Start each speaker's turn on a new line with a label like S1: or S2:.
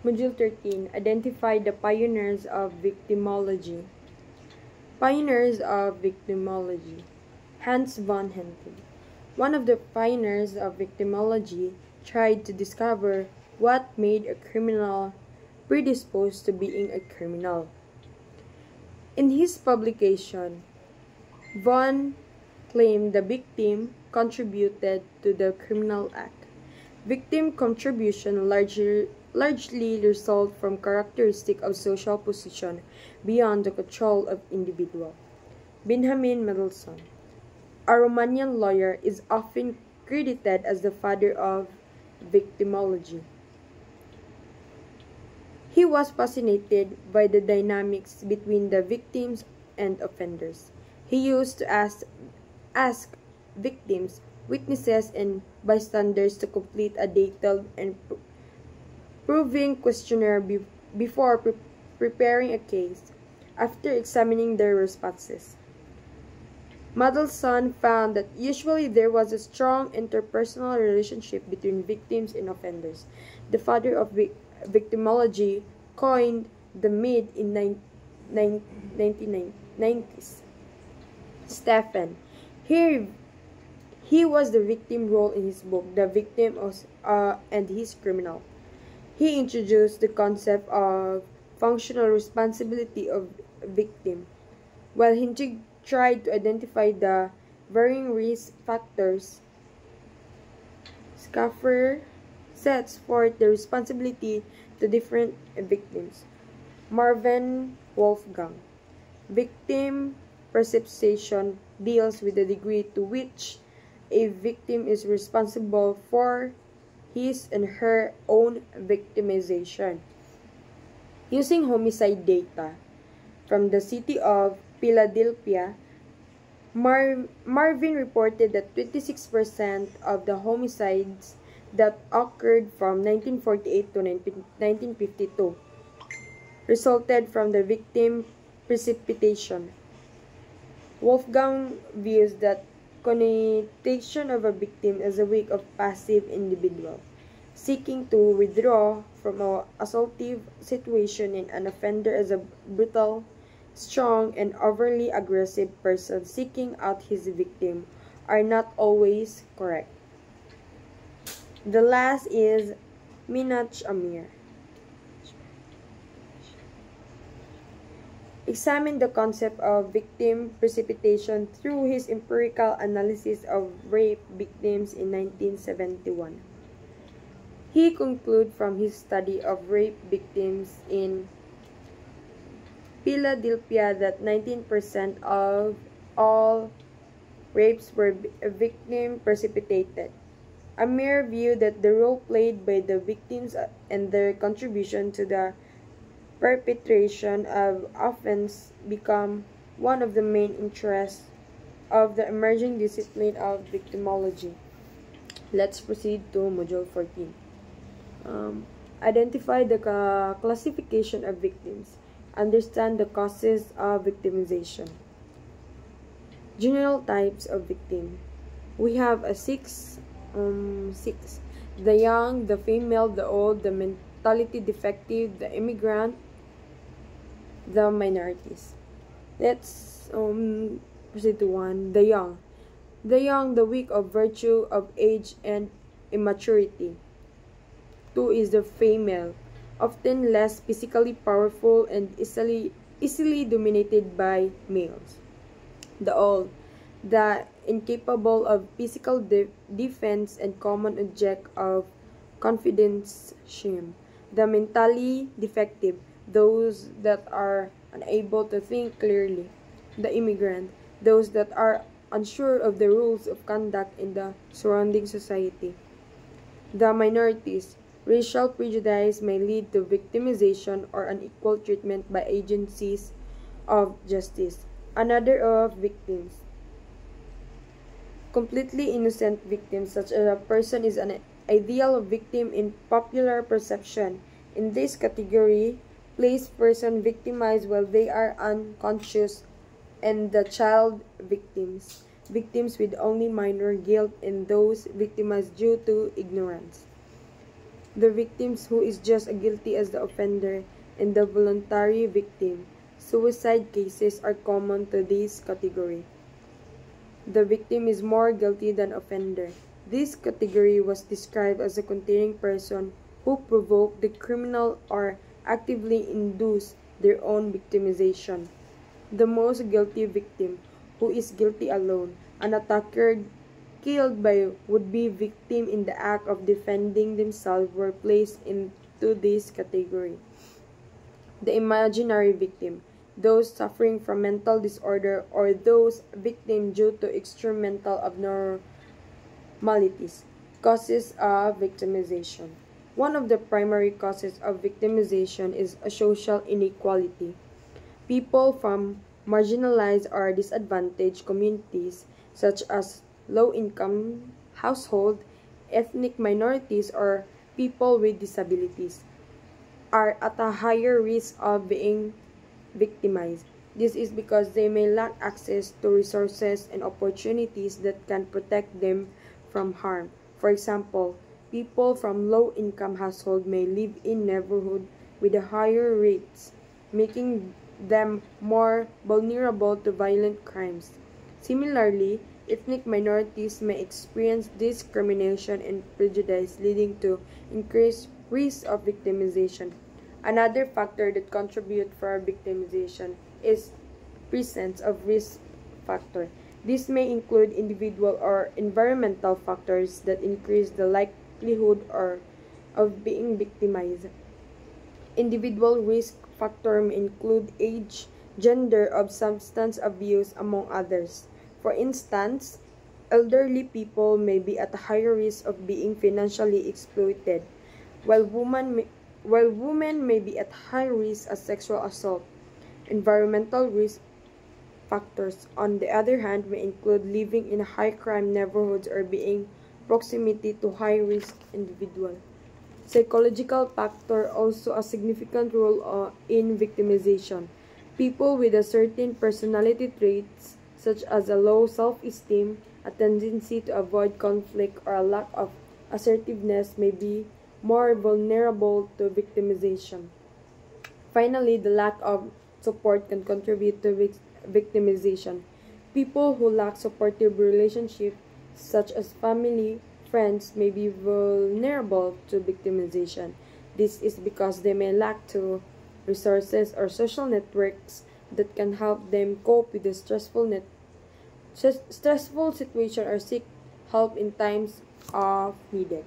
S1: Module 13. Identify the pioneers of victimology. Pioneers of victimology. Hans von Henkel. One of the pioneers of victimology tried to discover what made a criminal predisposed to being a criminal. In his publication, von claimed the victim contributed to the criminal act. Victim contribution largely result from characteristics of social position beyond the control of individual. Benjamin Mendelssohn, a Romanian lawyer, is often credited as the father of victimology. He was fascinated by the dynamics between the victims and offenders. He used to ask victims, witnesses, and bystanders to complete a detailed and proving questionnaire before preparing a case. After examining their responses, Mendelssohn found that usually there was a strong interpersonal relationship between victims and offenders. The father of victimology coined the mid in 1990s. Stefan. He was the victim role in his book, The Victim and His Criminal. He introduced the concept of functional responsibility of a victim, while he tried to identify the varying risk factors. Schaffer sets forth the responsibility to different victims. Marvin Wolfgang. Victim perception deals with the degree to which a victim is responsible for his and her own victimization. Using homicide data from the city of Philadelphia, Marvin reported that 26% of the homicides that occurred from 1948 to 1952 resulted from the victim precipitation. Wolfgang views that connotation of a victim as a weak of passive individual, seeking to withdraw from an assaultive situation, and an offender as a brutal, strong, and overly aggressive person seeking out his victim are not always correct. The last is Minhaj Amir. Examined the concept of victim precipitation through his empirical analysis of rape victims in 1971. He concluded from his study of rape victims in Philadelphia that 19% of all rapes were victim precipitated. Amir viewed that the role played by the victims and their contribution to the perpetration of offense become one of the main interests of the emerging discipline of victimology. Let's proceed to Module 14. Identify the classification of victims. Understand the causes of victimization. General types of victim. We have a six. The young, the female, the old, the mentality defective, the immigrant, the minorities. Let's proceed to 1. The young. The young, the weak of virtue, of age, and immaturity. 2 is the female, often less physically powerful and easily dominated by males. The old, the incapable of physical defense and common object of confidence, shame. The mentally defective, those that are unable to think clearly. The immigrant, those that are unsure of the rules of conduct in the surrounding society. The minorities, racial prejudice may lead to victimization or unequal treatment by agencies of justice. Another of victims. Completely innocent victims, such as a person is an ideal victim in popular perception. In this category, place person victimized while they are unconscious, and the child victims. Victims with only minor guilt, and those victimized due to ignorance. the victims who is just as guilty as the offender, and the voluntary victim. Suicide cases are common to this category. The victim is more guilty than offender. This category was described as a containing person who provoked the criminal or actively induced their own victimization. The most guilty victim, who is guilty alone, an attacker killed by would-be victim in the act of defending themselves, were placed into this category. The imaginary victim, those suffering from mental disorder or those victims due to extreme mental abnormalities. Causes of victimization. One of the primary causes of victimization is a social inequality. People from marginalized or disadvantaged communities, such as low-income households, ethnic minorities, or people with disabilities, are at a higher risk of being victimized. This is because they may lack access to resources and opportunities that can protect them from harm. For example, people from low-income households may live in neighborhoods with higher rates, making them more vulnerable to violent crimes. Similarly, ethnic minorities may experience discrimination and prejudice, leading to increased risk of victimization. Another factor that contributes for victimization is presence of risk factor. This may include individual or environmental factors that increase the likelihood of being victimized. Individual risk factors may include age, gender, of substance abuse, among others. For instance, elderly people may be at a higher risk of being financially exploited, while women may be at high risk of sexual assault. Environmental risk factors, on the other hand, may include living in high-crime neighborhoods or being proximity to high-risk individuals. Psychological factors also a significant role in victimization. People with a certain personality traits, such as a low self-esteem, a tendency to avoid conflict, or a lack of assertiveness, may be more vulnerable to victimization. Finally, the lack of support can contribute to victimization. People who lack supportive relationships, such as family, friends, may be vulnerable to victimization. This is because they may lack to resources or social networks that can help them cope with the stressful situation or seek help in times of need.